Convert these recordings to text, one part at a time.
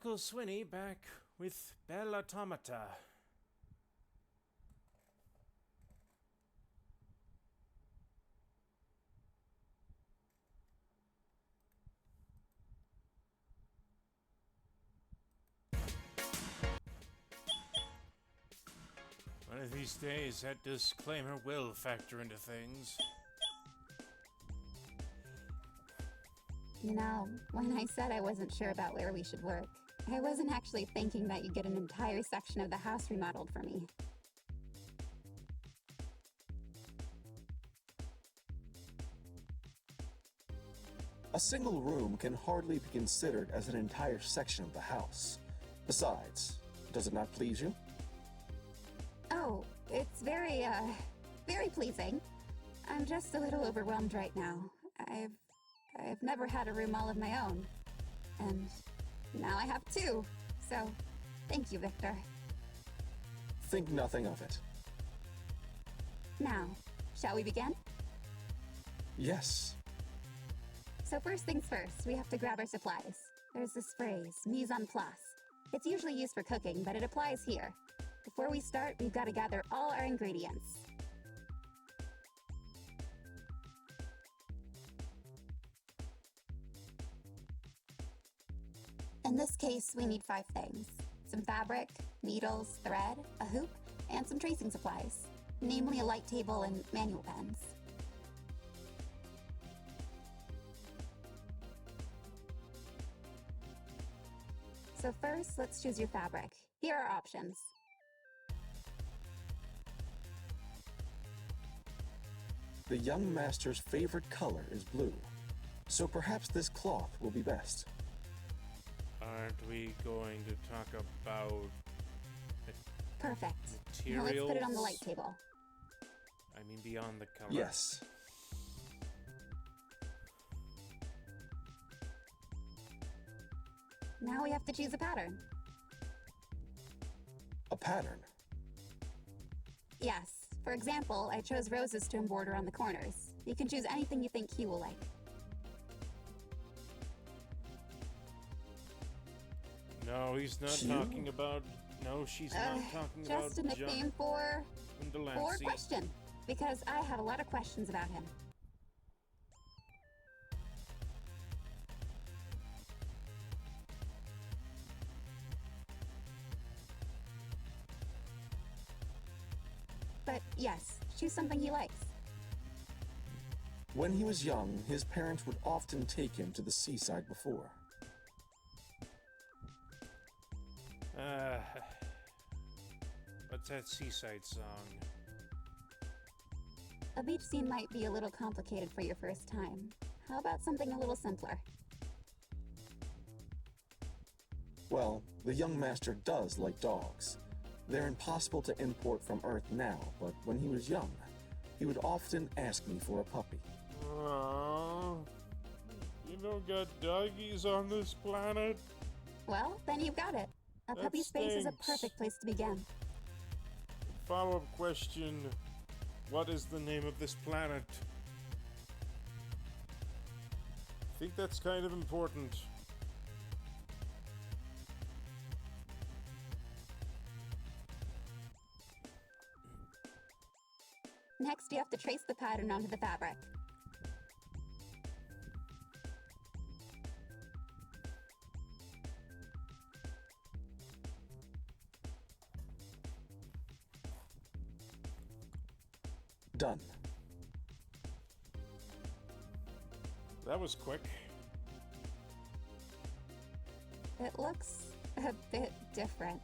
Uncle Swinney back with Belle Automata. One of these days, that disclaimer will factor into things. You know, when I said I wasn't sure about where we should work, I wasn't actually thinking that you'd get an entire section of the house remodeled for me. A single room can hardly be considered as an entire section of the house. Besides, does it not please you? Oh, it's very pleasing. I'm just a little overwhelmed right now. I've never had a room all of my own. And now I have two. So, thank you, Victor. Think nothing of it. Now, shall we begin? Yes. So first things first, we have to grab our supplies. There's this phrase, mise en place. It's usually used for cooking, but it applies here. Before we start, we've got to gather all our ingredients. In this case, we need 5 things. Some fabric, needles, thread, a hoop, and some tracing supplies, namely a light table and manual pens. So first, let's choose your fabric. Here are options. The young master's favorite color is blue, so perhaps this cloth will be best. Aren't we going to talk about Perfect. materials? Now let's put it on the light table. I mean, beyond the color. Yes. Now we have to choose a pattern. A pattern. Yes. For example, I chose roses to embroider on the corners. You can choose anything you think he will like. No, he's not talking about... No, she's not talking about... Just a nickname for Delancey. question. Because I have a lot of questions about him. But yes, choose something he likes. When he was young, his parents would often take him to the seaside before. What's that seaside song? A beach scene might be a little complicated for your first time. How about something a little simpler? Well, the young master does like dogs. They're impossible to import from Earth now, but when he was young, he would often ask me for a puppy. Aww. You don't got doggies on this planet? Well, then you've got it. A That puppy space is a stinks. perfect place to begin. Follow-up question. What is the name of this planet? I think that's kind of important. Next, you have to trace the pattern onto the fabric. Done. That was quick. It looks a bit different.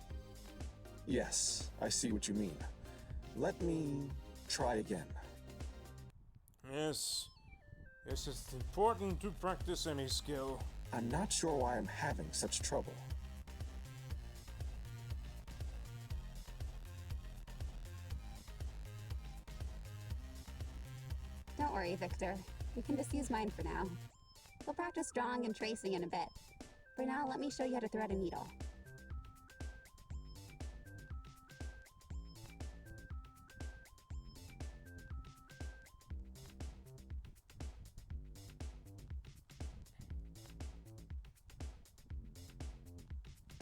Yes, I see what you mean. Let me try again. Yes. Yes, it's important to practice any skill. I'm not sure why I'm having such trouble. Don't worry, Victor. You can just use mine for now. We'll practice drawing and tracing in a bit. For now, let me show you how to thread a needle.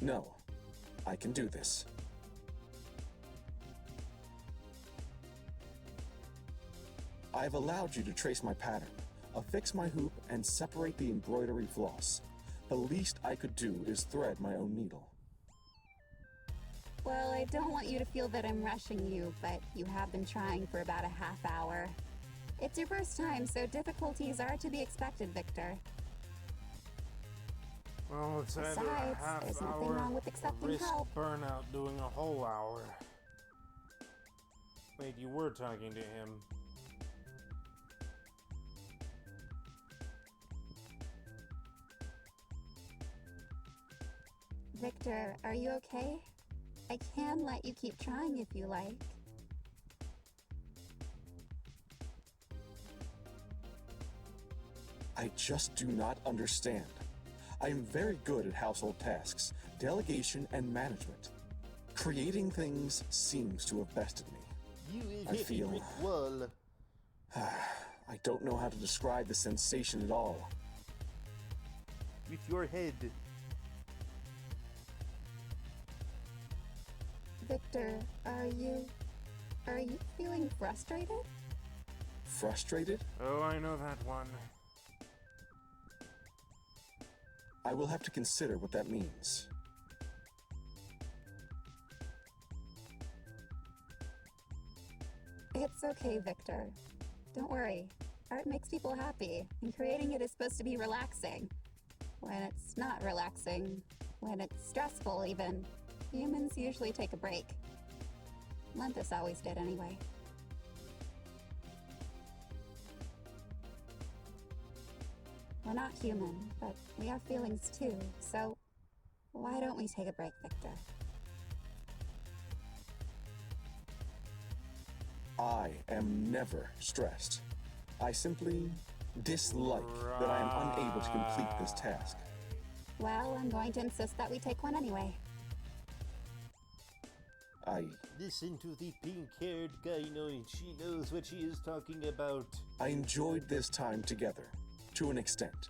No, I can do this. I've allowed you to trace my pattern, affix my hoop, and separate the embroidery floss. The least I could do is thread my own needle. Well, I don't want you to feel that I'm rushing you, but you have been trying for about a half hour. It's your first time, so difficulties are to be expected, Victor. Well, it's either a Besides, half there's hour nothing wrong with or accepting risk help. burnout doing a whole hour. Wait, you were talking to him. Victor, are you okay? I can let you keep trying if you like. I just do not understand. I am very good at household tasks, delegation, and management. Creating things seems to have bested me. I feel... I don't know how to describe the sensation at all. With your head. Victor, are you feeling frustrated? Frustrated? Oh, I know that one. I will have to consider what that means. It's okay, Victor. Don't worry. Art makes people happy, and creating it is supposed to be relaxing. When it's not relaxing, when it's stressful even, humans usually take a break. Lentus always did anyway. We're not human, but we have feelings too, so why don't we take a break, Victor? I am never stressed. I simply dislike that I am unable to complete this task. Well, I'm going to insist that we take one anyway. Listen to the pink-haired gynoid. She knows what she is talking about. I enjoyed this time together, to an extent.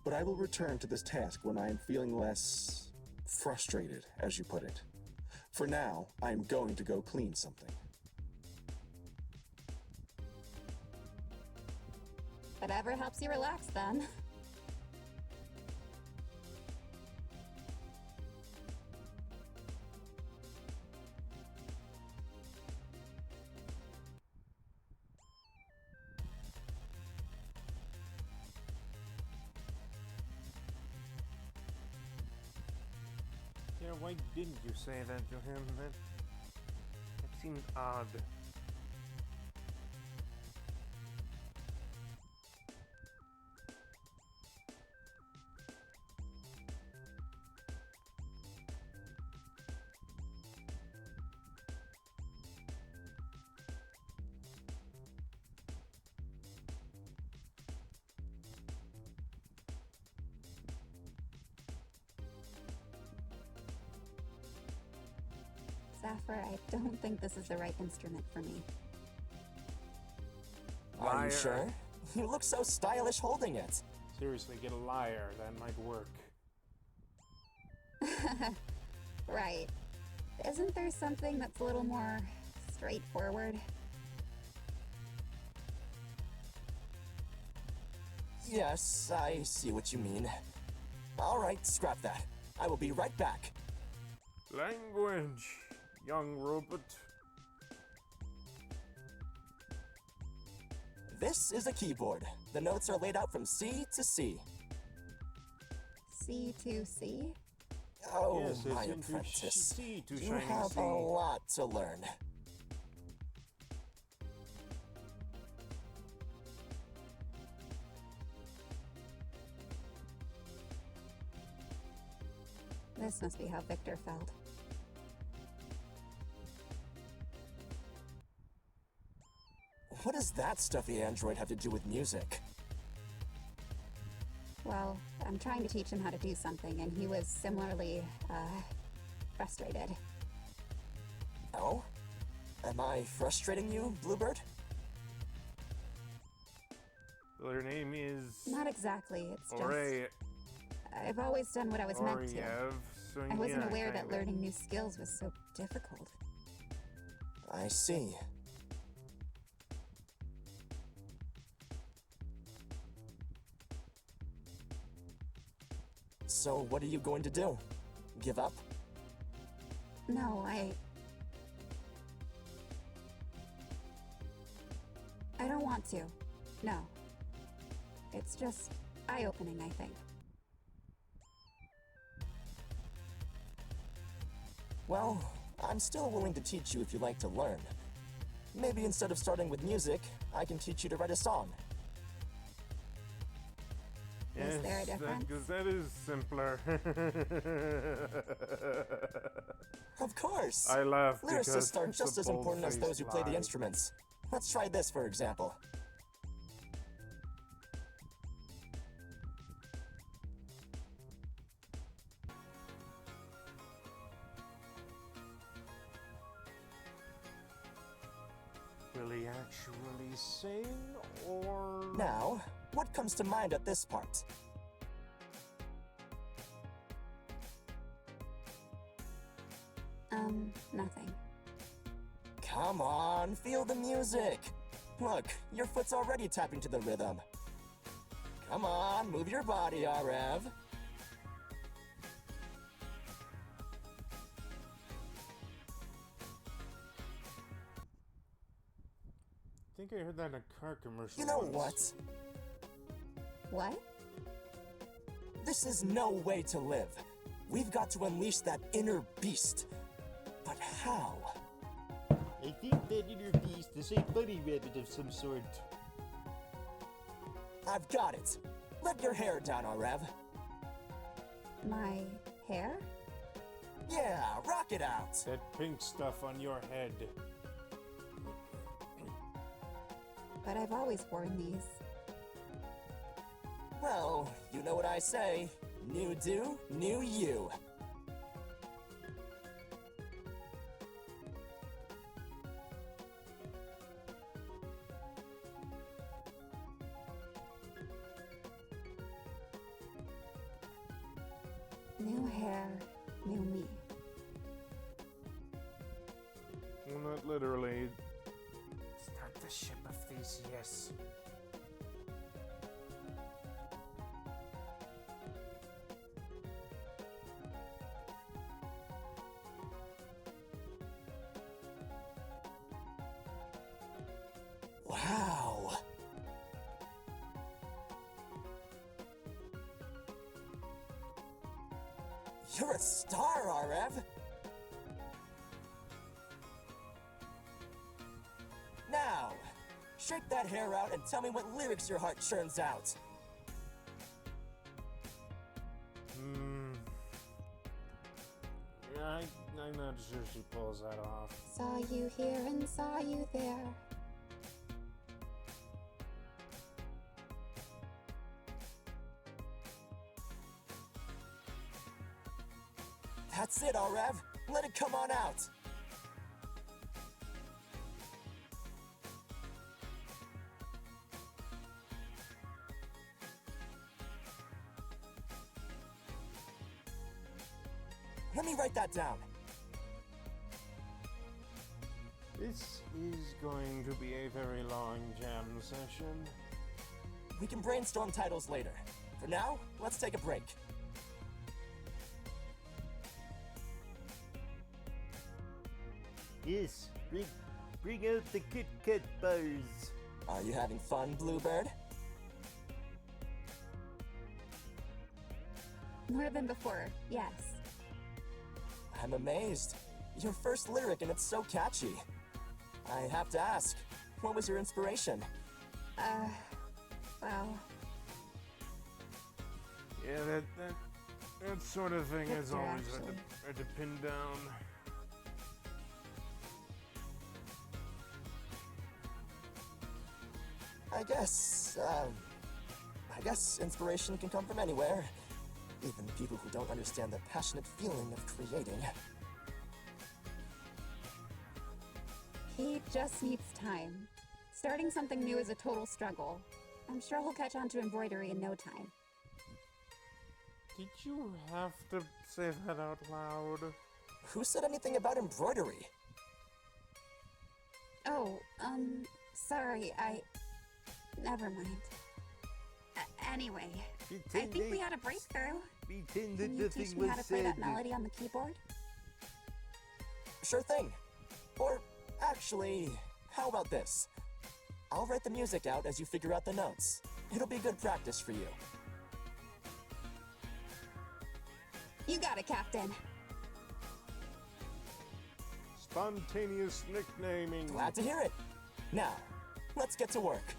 But I will return to this task when I am feeling less frustrated, as you put it. For now, I am going to go clean something. Whatever helps you relax, then. Yeah, why didn't you say that to him? That seemed odd. Zeffre, I don't think this is the right instrument for me. Are Liar. you sure? You look so stylish holding it. Seriously, get a liar. That might work. Right. Isn't there something that's a little more straightforward? Yes, I see what you mean. All right, scrap that. I will be right back. Language, young robot. This is a keyboard. The notes are laid out from C to C. C to C? Oh, Yes, it's my into apprentice. C to You shining have C. a lot to learn. This must be how Victor felt. What does that stuffy android have to do with music? Well, I'm trying to teach him how to do something, and he was similarly, frustrated. Oh? Am I frustrating you, Bluebird? Well, her name is Not exactly, it's just... Aureve. I've always done what I was meant to. Aureve. So I wasn't yeah, aware that kinda. learning new skills was so difficult. I see. So, what are you going to do? Give up? No, I don't want to. No. It's just eye-opening, I think. Well, I'm still willing to teach you if you'd like to learn. Maybe instead of starting with music, I can teach you to write a song. Is there a difference? Because that is simpler. Of course! I laugh because Lyricists are it's just a as important as those who play the bold-faced lie. instruments. Let's try this, for example. Will he actually sing, or... Now, what comes to mind at this part? Nothing. Come on, feel the music! Look, your foot's already tapping to the rhythm. Come on, move your body, Aureve. I think I heard that in a car commercial. You know once. What? This is no way to live. We've got to unleash that inner beast. But how? I think that inner beast is a bunny rabbit of some sort. I've got it. Let your hair down, Aureve. My hair? Yeah, rock it out. That pink stuff on your head. But I've always worn these. Well, you know what I say. New do, new you. New hair, new me. Well, not literally. Start the ship of Theseus. Wow. You're a star, Aureve. Now, shake that hair out and tell me what lyrics your heart churns out. I'm not sure she pulls that off. Saw you here and saw you there. That's it, Aureve. Let it come on out. Let me write that down. This is going to be a very long jam session. We can brainstorm titles later. For now, let's take a break. Yes, bring out the Kit Kat bars. Are you having fun, Bluebird? More than before, yes. I'm amazed. Your first lyric and it's so catchy. I have to ask, what was your inspiration? Well, Yeah, that sort of thing is Victor, always actually. hard to pin down. I guess inspiration can come from anywhere. Even people who don't understand the passionate feeling of creating. he just needs time. Starting something new is a total struggle. I'm sure he'll catch on to embroidery in no time. Did you have to say that out loud? Who said anything about embroidery? Oh, sorry, never mind. Anyway, I think we had a breakthrough. Pretend Can that you teach nothing me was how to play said. that melody on the keyboard? Sure thing. Or, actually, how about this? I'll write the music out as you figure out the notes. It'll be good practice for you. You got it, Captain. Spontaneous nicknaming. Glad to hear it. Now, let's get to work.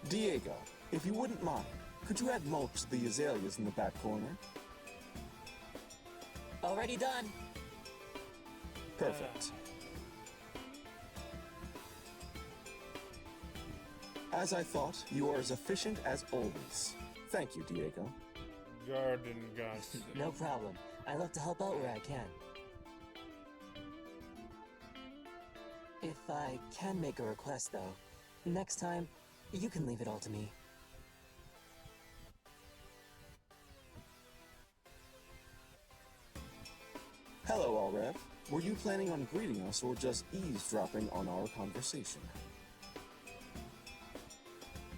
Diego, if you wouldn't mind, could you add mulch to the azaleas in the back corner? Already done. Perfect. As I thought, you are as efficient as always. Thank you, Diego. Garden gossip. No problem. I love to help out where I can. If I can make a request, though, next time, you can leave it all to me. Hello, Aureve. Were you planning on greeting us or just eavesdropping on our conversation?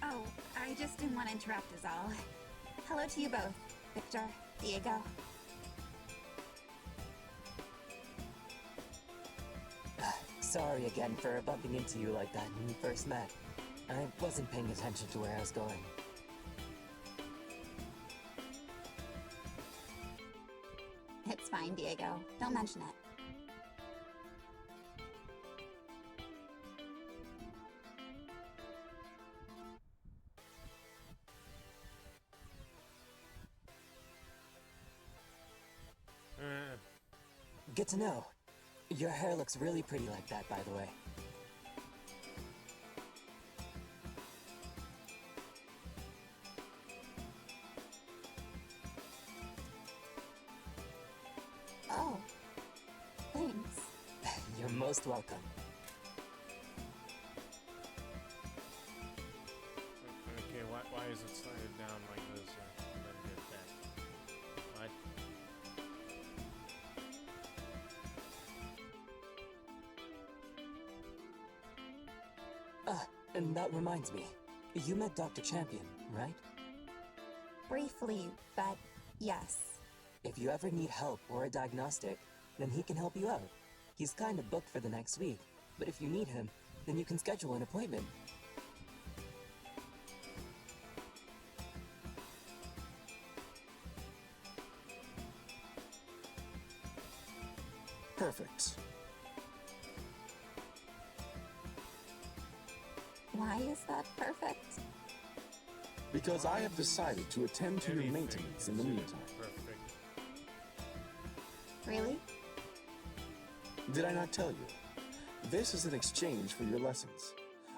Oh, I just didn't want to interrupt us all. Hello to you both, Victor, Diego. Sorry again for bumping into you like that when we first met. I wasn't paying attention to where I was going. It's fine, Diego. Don't mention it. Good to know. Your hair looks really pretty like that, by the way. Oh, thanks. You're most welcome. Okay, why is it slanted down like this? I don't get that. What? And that reminds me. You met Dr. Champion, right? Briefly, but yes. If you ever need help or a diagnostic, then he can help you out. He's kind of booked for the next week, but if you need him, then you can schedule an appointment. Perfect. Why is that perfect? Because I have decided to attend to your Anything maintenance in the considered meantime. Perfect. Really? Did I not tell you? This is an exchange for your lessons.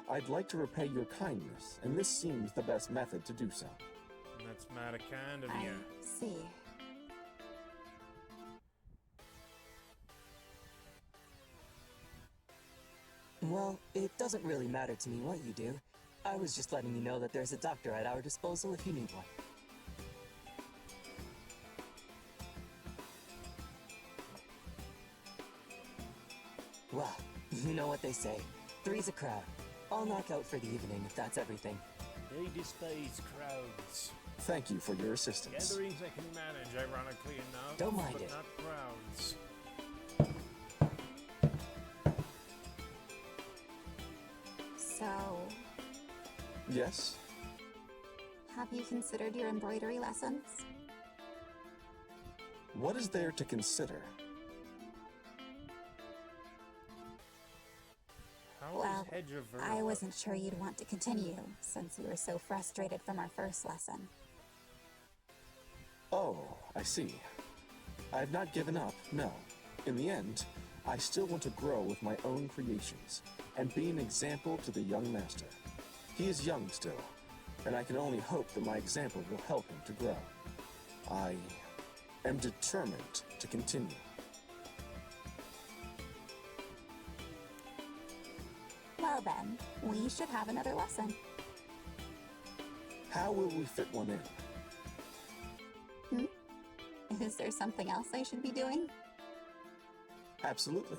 I'd like to repay your kindness, and this seems the best method to do so. That's mighty kind of I you. see. Well, it doesn't really matter to me what you do. I was just letting you know that there's a doctor at our disposal if you need one. Well, you know what they say. Three's a crowd. I'll knock out for the evening if that's everything. They despise crowds. Thank you for your assistance. Gatherings I can manage, ironically enough. Don't mind but it. not crowds. So, Yes? have you considered your embroidery lessons? What is there to consider? How Well, is Hedge of I wasn't sure you'd want to continue, since you were so frustrated from our first lesson. Oh, I see. I've not given up, no. In the end, I still want to grow with my own creations and be an example to the young master. He is young still, and I can only hope that my example will help him to grow. I am determined to continue. Well then, we should have another lesson. How will we fit one in? Is there something else I should be doing? Absolutely.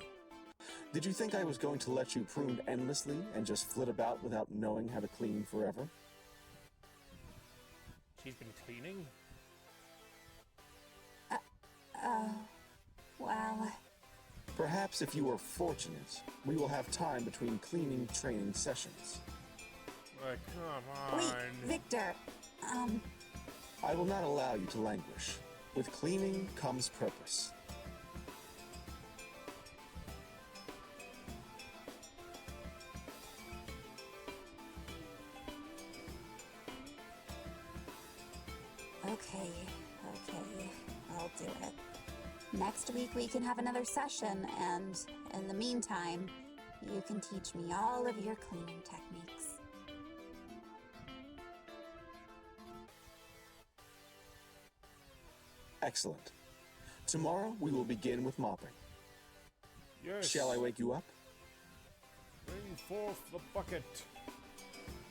Did you think I was going to let you prune endlessly and just flit about without knowing how to clean forever? She's been cleaning? Well... Perhaps if you are fortunate, we will have time between cleaning training sessions. Come on. Wait, Victor, I will not allow you to languish. With cleaning comes purpose. okay, I'll do it. Next week we can have another session, and in the meantime, you can teach me all of your cleaning techniques. Excellent. Tomorrow we will begin with mopping. Yes. Shall I wake you up? Bring forth the bucket.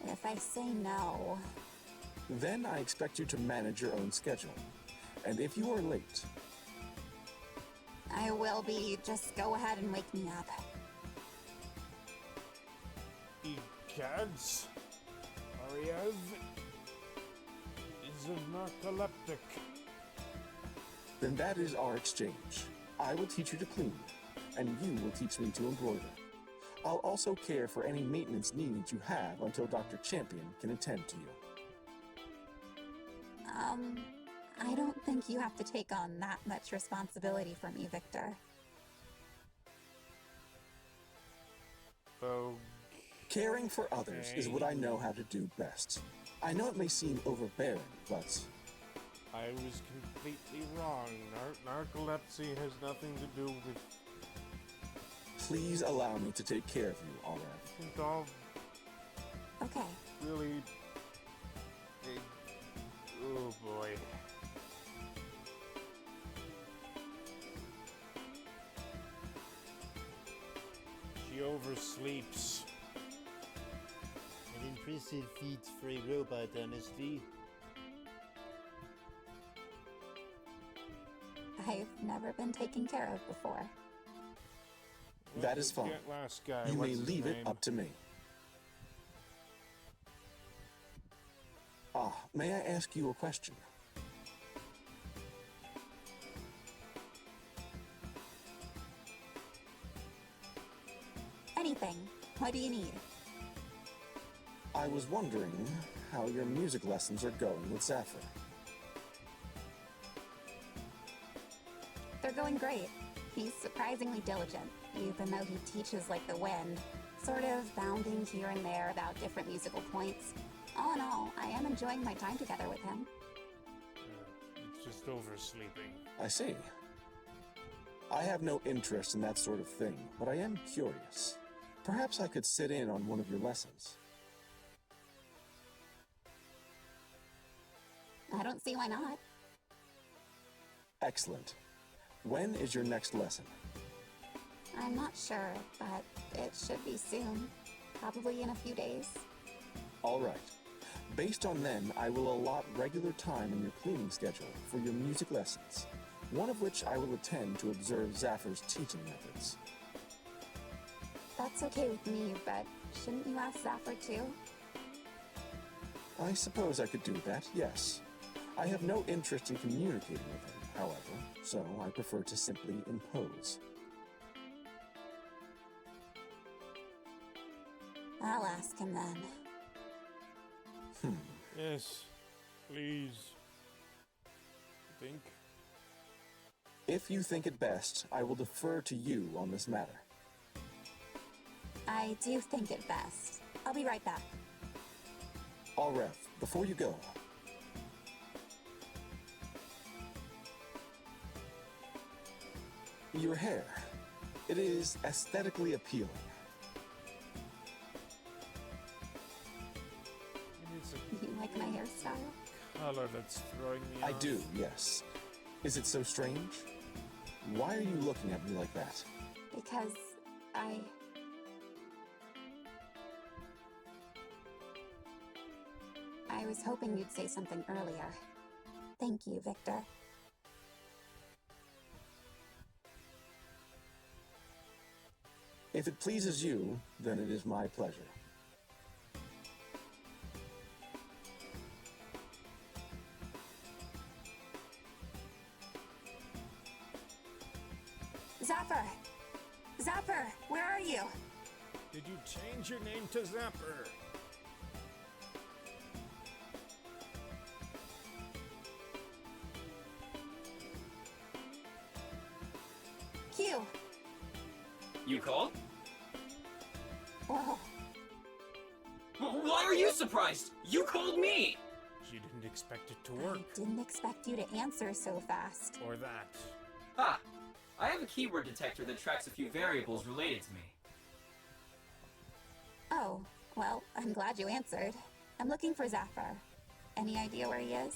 If I say no... Then I expect you to manage your own schedule. And if you are late, I will be. Just go ahead and wake me up. Egads. Aureve is a narcoleptic. then that is our exchange. I will teach you to clean, and you will teach me to embroider. I'll also care for any maintenance needs you have until Dr. Champion can attend to you. I don't think you have to take on that much responsibility for me, Victor. Oh, Caring for others is what I know how to do best. I know it may seem overbearing, but I was completely wrong. Narcolepsy has nothing to do with... please allow me to take care of you, Aureve. I think all Okay. really... Oh boy. She oversleeps. An impressive feat for a robot, honestly. I've never been taken care of before. That is fine. That last guy, You what's may his leave it name? up to me. May I ask you a question? Anything. What do you need? I was wondering how your music lessons are going with Zeffre. They're going great. He's surprisingly diligent, even though he teaches like the wind, sort of bounding here and there about different musical points. All in all, I am enjoying my time together with him. It's just oversleeping. I see. I have no interest in that sort of thing, but I am curious. Perhaps I could sit in on one of your lessons. I don't see why not. Excellent. When is your next lesson? I'm not sure, but it should be soon. Probably in a few days. All right. Based on then, I will allot regular time in your cleaning schedule for your music lessons, one of which I will attend to observe Zeffre's teaching methods. That's okay with me, but shouldn't you ask Zeffre too? I suppose I could do that, yes. I have no interest in communicating with him, however, so I prefer to simply impose. I'll ask him then. Yes, please. Think. If you think it best, I will defer to you on this matter. I do think it best. I'll be right back. Aureve, before you go, your hair. It is aesthetically appealing. It is a You like my hairstyle? color that's throwing me I off. do, yes. Is it so strange? Why are you looking at me like that? Because I was hoping you'd say something earlier. Thank you, Victor. If it pleases you, then it is my pleasure. Zeffre! Zeffre, where are you? Did you change your name to Zeffre? Q! You called? Whoa. Why are you surprised? You called me! She didn't expect it to I work. didn't expect you to answer so fast. Or that. Ah, I have a keyword detector that tracks a few variables related to me. Oh, well, I'm glad you answered. I'm looking for Zeffre. Any idea where he is?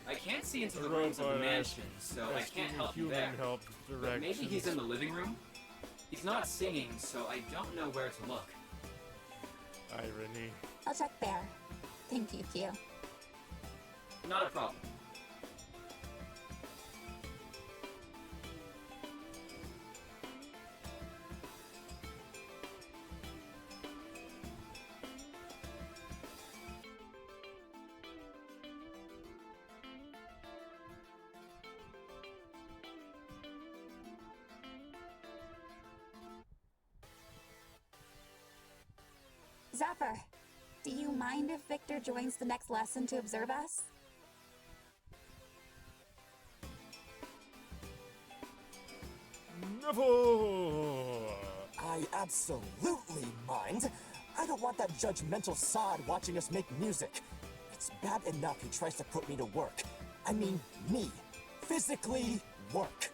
I can't see into the rooms of the Robot mansion, so I can't help you there. help But maybe he's in the living room? He's not singing, so I don't know where to look. Irony. I'll check there. Thank you, Q. Not a problem. Zeffre, do you mind if Victor joins the next lesson to observe us? Never! I absolutely mind. I don't want that judgmental sod watching us make music. It's bad enough he tries to put me to work. I mean, me. Physically work.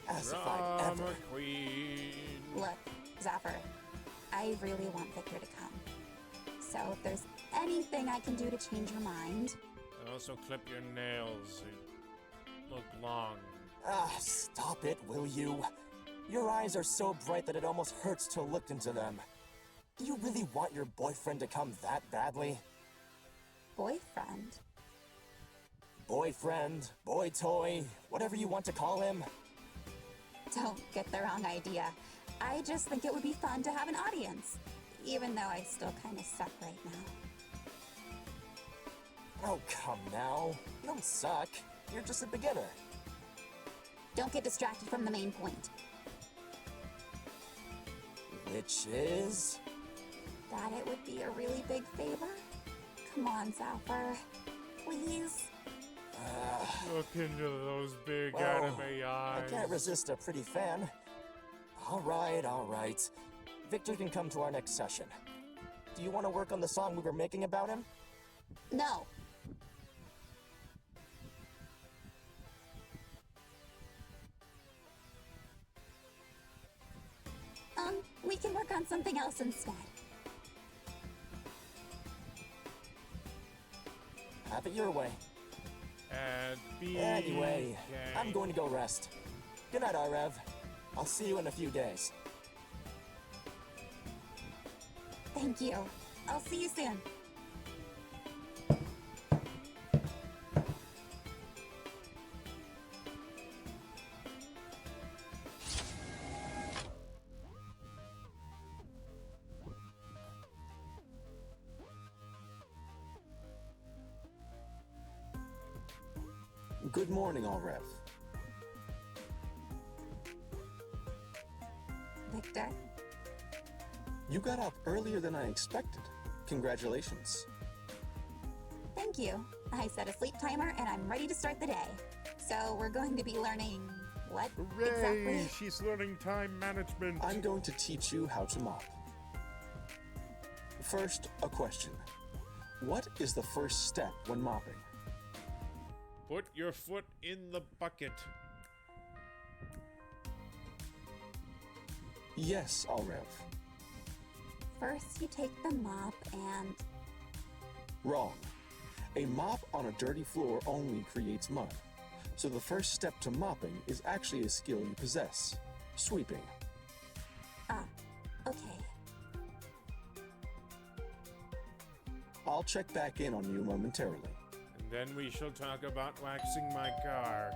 As if I'd ever. Drama queen. Look, Zeffre, I really want Victor to come. So if there's anything I can do to change your mind, And also clip your nails. They look long. Ah, stop it, will you? Your eyes are so bright that it almost hurts to look into them. Do you really want your boyfriend to come that badly? boyfriend. Boyfriend, boy toy, whatever you want to call him. Don't get the wrong idea. I just think it would be fun to have an audience, even though I still kind of suck right now. Oh, come now. You don't suck. You're just a beginner. Don't get distracted from the main point. Which is? That it would be a really big favor? Come on, Zeffre. Please? Look into those big Well, anime I eyes. can't resist a pretty fan. All right. Victor can come to our next session. Do you want to work on the song we were making about him? No. We can work on something else instead. Have it your way. And Anyway, I'm going to go rest. Good night, Aureve. I'll see you in a few days. Thank you. I'll see you soon. Good morning, Aureve. Victor, You got up earlier than I expected. Congratulations. thank you. I set a sleep timer and I'm ready to start the day. So we're going to be learning what Hooray! exactly? She's learning time management. I'm going to teach you how to mop. First, a question. What is the first step when mopping? Put your foot in the bucket. Yes, Aurev. First, you take the mop and... Wrong. A mop on a dirty floor only creates mud. So the first step to mopping is actually a skill you possess. Sweeping. Ah, okay. I'll check back in on you momentarily. And then we shall talk about waxing my car.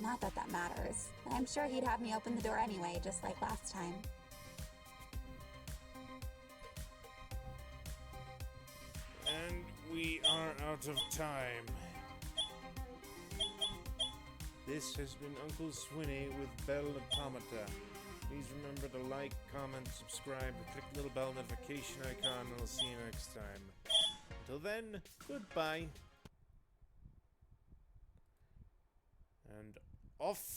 Not that that matters. I'm sure he'd have me open the door anyway, just like last time. And we are out of time. This has been Uncle Swinney with Belle Automata. Please remember to like, comment, subscribe, click the little bell notification icon, and I'll see you next time. Until then, goodbye. And off.